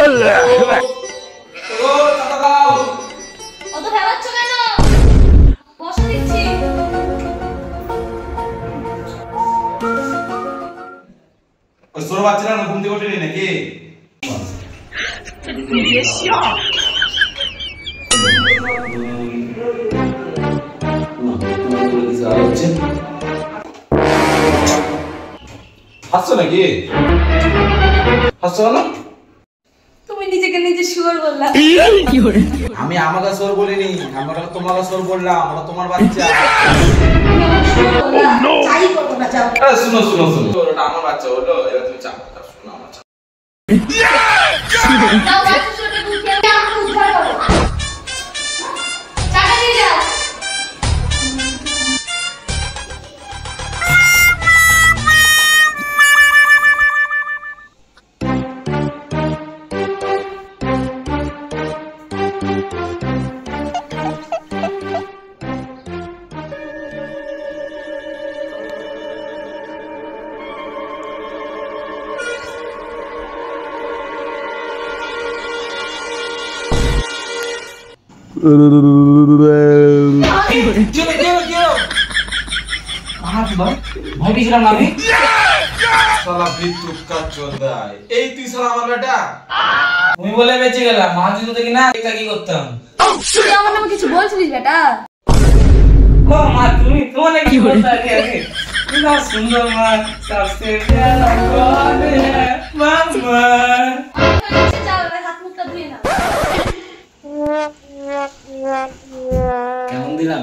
অত খেলাচ্ছ কেন? বসা দিচ্ছি। ওই ছোট বাচ্চারা না ঘুম থেকে ওঠেনি নাকি? হাসছো নাকি? হাসছো না? তুমি নিজেকে নিজে শুয়োর বললা। আমি আমাকে সোর বলিনি, আমরা তোমাকে সোর বললাম, আমরা তোমার বাচ্চা। চাই করবো না, যাও। শুনো শুনো শুনো, ওটা আমার বাচ্চা হলো, এবার তুমি চাপ দাও, শুনো আমার চাপ। যাও বাচ্চা ছোট দুধ খেয়ে আমাকে উদ্ধার করো। টাকা দিয়ে যাও। তুমি বলে বেঁচে গেলাম, মা যদি দেখি না কি করতাম। তুই আমার নামে কিছু বলছিলিস বেটা? ও মা, তুমি তোমার কি বলতে আগে তুমি সুন্দর মা, সবসে প্যারা কौन है মামা। যাও হাত মুখটা ধুয়ে নাও। কেমন দিলাম?